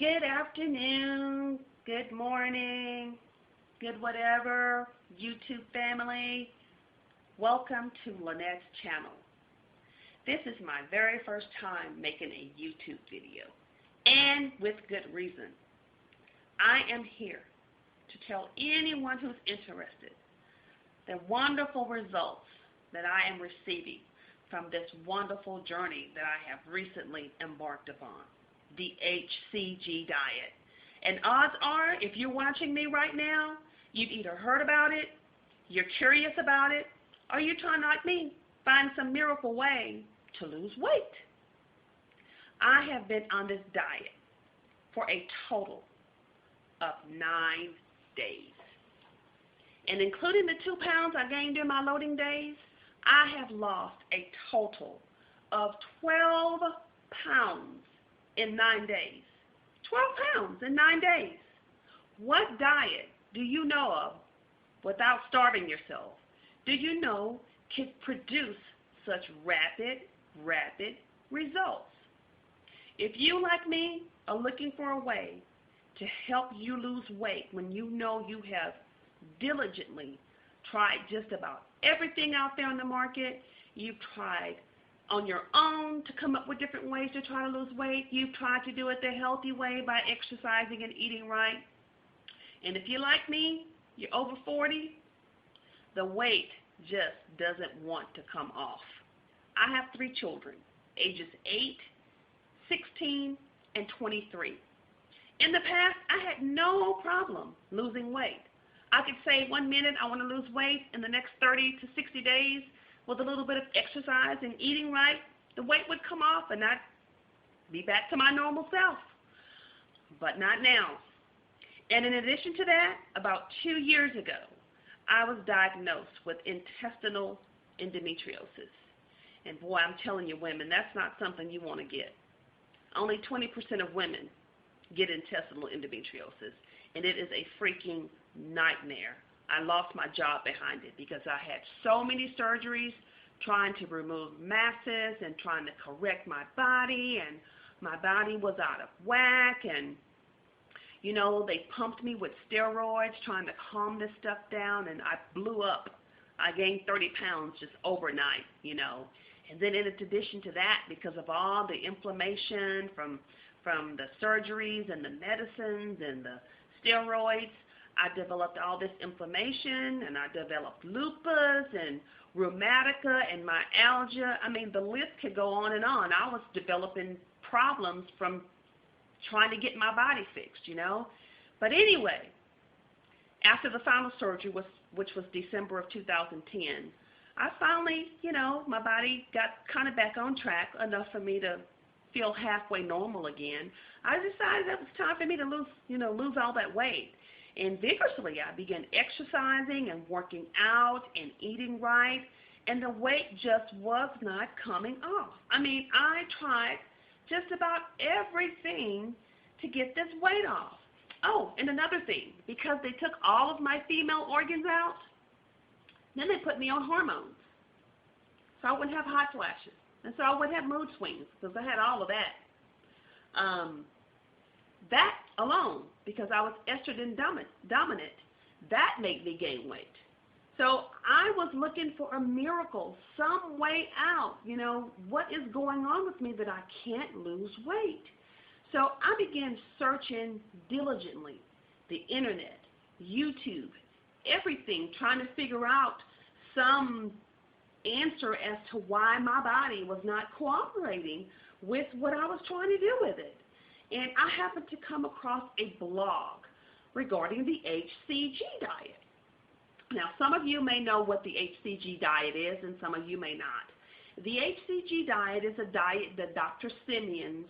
Good afternoon, good morning, good whatever, YouTube family. Welcome to Lynette's channel. This is my very first time making a YouTube video, and with good reason. I am here to tell anyone who's interested the wonderful results that I am receiving from this wonderful journey that I have recently embarked upon. The HCG diet. And odds are, if you're watching me right now, you've either heard about it, you're curious about it, or you're trying, like me, find some miracle way to lose weight. I have been on this diet for a total of 9 days. And including the 2 pounds I gained during my loading days, I have lost a total of 12 pounds in 9 days. 12 pounds in 9 days. What diet do you know of, without starving yourself, do you know can produce such rapid results? If you, like me, are looking for a way to help you lose weight when you know you have diligently tried just about everything out there on the market, you've tried on your own to come up with different ways to try to lose weight. You've tried to do it the healthy way by exercising and eating right. And if you're like me, you're over 40, the weight just doesn't want to come off. I have 3 children, ages 8, 16, and 23. In the past, I had no problem losing weight. I could say 1 minute I want to lose weight, in the next 30 to 60 days, with a little bit of exercise and eating right, the weight would come off and I'd be back to my normal self. But not now. And in addition to that, about 2 years ago, I was diagnosed with intestinal endometriosis. And boy, I'm telling you women, that's not something you want to get. Only 20% of women get intestinal endometriosis, and it is a freaking nightmare. I lost my job behind it because I had so many surgeries trying to remove masses and trying to correct my body, and my body was out of whack, and you know, they pumped me with steroids trying to calm this stuff down, and I blew up. I gained 30 pounds just overnight, you know. And then in addition to that, because of all the inflammation from the surgeries and the medicines and the steroids, I developed all this inflammation, and I developed lupus and rheumatica and myalgia. I mean, the list could go on and on. I was developing problems from trying to get my body fixed, you know. But anyway, after the final surgery, which was December of 2010, I finally, you know, my body got kind of back on track enough for me to feel halfway normal again. I decided that it was time for me to lose all that weight. And vigorously, I began exercising and working out and eating right, and the weight just was not coming off. I mean, I tried just about everything to get this weight off. Oh, and another thing, because they took all of my female organs out, then they put me on hormones. So I wouldn't have hot flashes, and so I wouldn't have mood swings, because I had all of that. That alone, because I was estrogen dominant, that made me gain weight. So I was looking for a miracle, some way out. You know, what is going on with me that I can't lose weight? So I began searching diligently, the internet, YouTube, everything, trying to figure out some answer as to why my body was not cooperating with what I was trying to do with it. And I happened to come across a blog regarding the HCG diet. Now, some of you may know what the HCG diet is, and some of you may not. The HCG diet is a diet that Dr. Simeons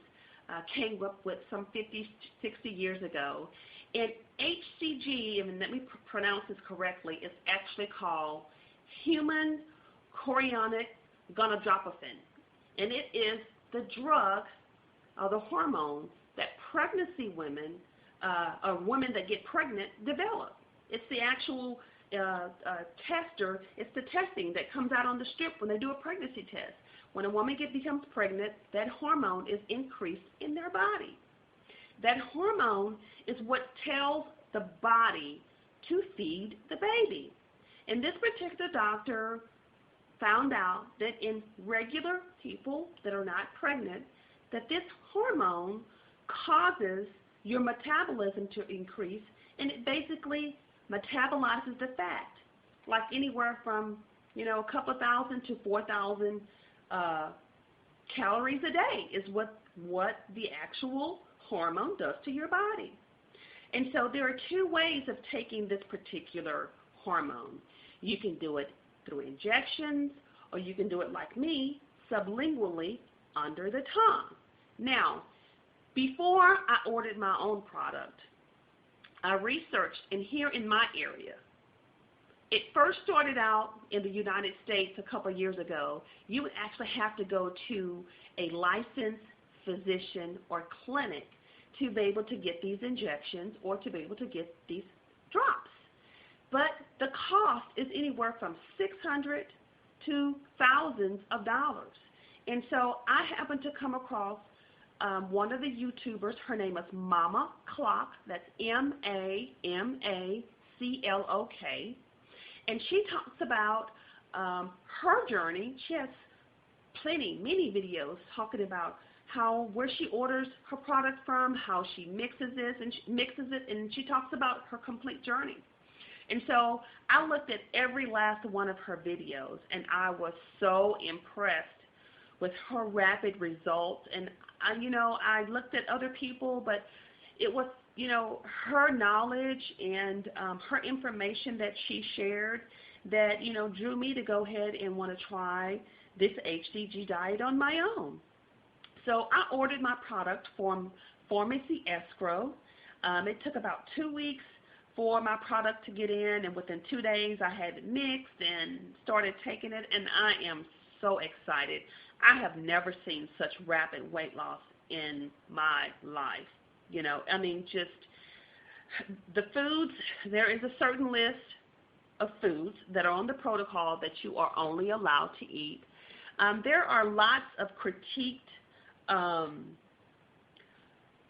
came up with some 50, 60 years ago. And HCG, and let me pronounce this correctly, is actually called human chorionic gonadotropin. And it is the drug, or the hormone, that pregnancy women, or women that get pregnant, develop. It's the actual tester, it's the testing that comes out on the strip when they do a pregnancy test. When a woman becomes pregnant, that hormone is increased in their body. That hormone is what tells the body to feed the baby. And this particular doctor found out that in regular people that are not pregnant, that this hormone causes your metabolism to increase, and it basically metabolizes the fat, like anywhere from, a couple of thousand to 4,000 calories a day is what the actual hormone does to your body. And so there are two ways of taking this particular hormone. You can do it through injections, or you can do it like me, sublingually under the tongue. Now, before I ordered my own product, I researched, and here in my area, it first started out in the United States a couple of years ago. You would actually have to go to a licensed physician or clinic to be able to get these injections or to be able to get these drops. But the cost is anywhere from $600 to thousands of dollars. And so I happened to come across one of the YouTubers. Her name is Mama Clock. That's MAMACLOK. And she talks about her journey. She has many videos talking about where she orders her product from, how she mixes it, and she talks about her complete journey. And so I looked at every last one of her videos, and I was so impressed with her rapid results. And I looked at other people, but it was her knowledge and her information that she shared that drew me to go ahead and want to try this HCG diet on my own. So I ordered my product from Pharmacy Escrow. It took about 2 weeks for my product to get in, and within 2 days I had it mixed and started taking it, and I am so excited. I have never seen such rapid weight loss in my life. Just the foods, there is a certain list of foods that are on the protocol that you are only allowed to eat. There are lots of critiqued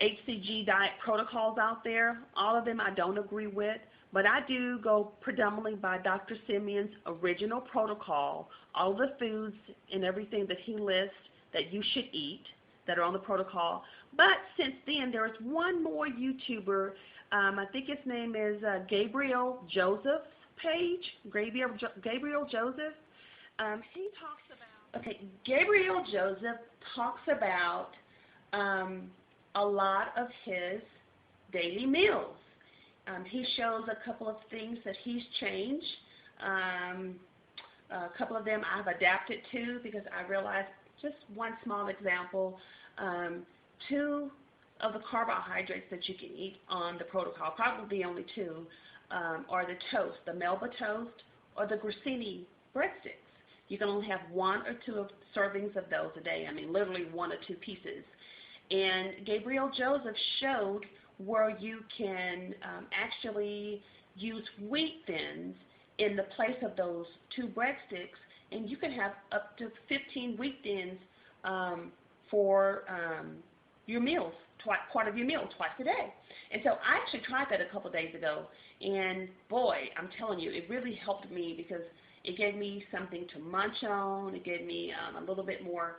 HCG diet protocols out there. All of them I don't agree with, but I do go predominantly by Dr. Simeon's original protocol, all the foods and everything that he lists that you should eat that are on the protocol. But since then, there is one more YouTuber, I think his name is Gabriel Joseph's page, Gabriel Joseph. He talks about, Gabriel Joseph talks about a lot of his daily meals. He shows a couple of things that he's changed. A couple of them I've adapted to because I realized, just one small example, 2 of the carbohydrates that you can eat on the protocol, probably the only 2, are the toast, the Melba toast or the grissini breadsticks. You can only have 1 or 2 servings of those a day. Literally 1 or 2 pieces. And Gabriel Joseph showed where you can actually use wheat thins in the place of those 2 breadsticks, and you can have up to 15 wheat thins for your meals, part of your meal twice a day. And so I actually tried that a couple days ago, and boy, I'm telling you, it really helped me because it gave me something to munch on. It gave me a little bit more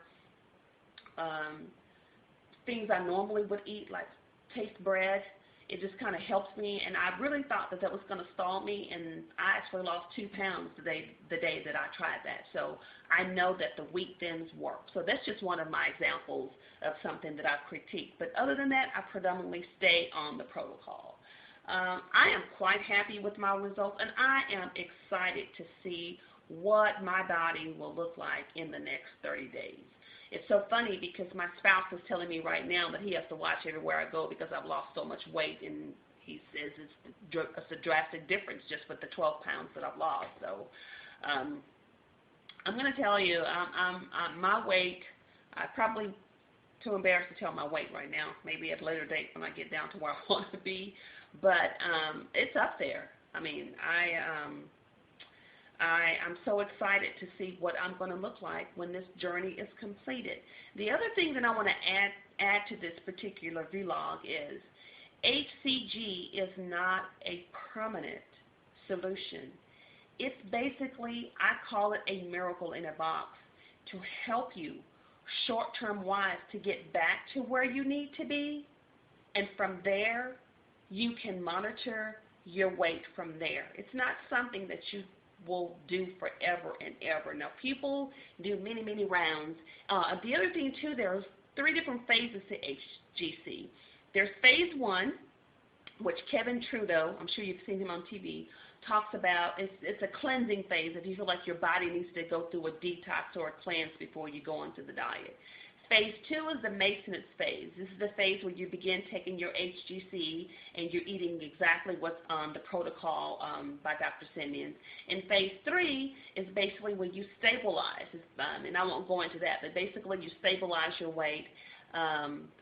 things I normally would eat, like taste bread. It just kind of helps me, and I really thought that was going to stall me, and I actually lost 2 pounds the day that I tried that. So I know that the wheat thins work. So that's just one of my examples of something that I've critiqued. But other than that, I predominantly stay on the protocol. I am quite happy with my results, and I am excited to see what my body will look like in the next 30 days. It's so funny because my spouse is telling me right now that he has to watch everywhere I go because I've lost so much weight, and he says it's a drastic difference just with the 12 pounds that I've lost. So I'm going to tell you, my weight, I'm probably too embarrassed to tell my weight right now, maybe at a later date when I get down to where I want to be, but it's up there. I'm so excited to see what I'm going to look like when this journey is completed. The other thing that I want to add to this particular vlog is HCG is not a permanent solution. It's basically, I call it a miracle in a box to help you short-term wise to get back to where you need to be, and from there you can monitor your weight from there. It's not something that you will do forever and ever. Now, people do many, many rounds. The other thing too, there's 3 different phases to HCG. There's phase 1, which Kevin Trudeau, I'm sure you've seen him on TV, talks about. It's a cleansing phase if you feel like your body needs to go through a detox or a cleanse before you go onto the diet. Phase 2 is the maintenance phase. This is the phase where you begin taking your HCG and you're eating exactly what's on the protocol by Dr. Simeon. And phase 3 is basically when you stabilize, and I won't go into that, but basically you stabilize your weight.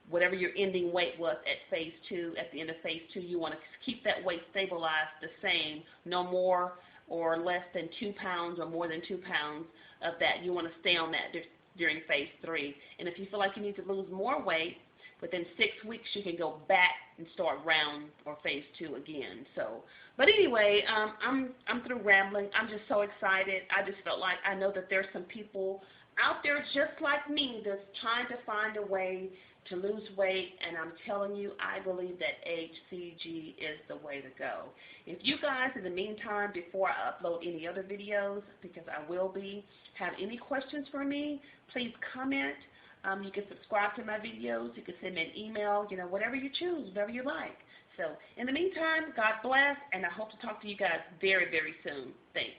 Whatever your ending weight was at phase 2, at the end of phase 2, you want to keep that weight stabilized the same, no more or less than 2 pounds or more than 2 pounds of that. You want to stay on that during phase 3. And if you feel like you need to lose more weight, within 6 weeks you can go back and start round or phase 2 again. So, but anyway, I'm through rambling. I'm just so excited. I just felt like I know that there's some people out there just like me that's trying to find a way to lose weight, and I'm telling you, I believe that HCG is the way to go. If you guys, in the meantime, before I upload any other videos, because I will be, have any questions for me, please comment. You can subscribe to my videos. You can send me an email, whatever you choose, whatever you like. So, in the meantime, God bless, and I hope to talk to you guys very, very soon. Thanks.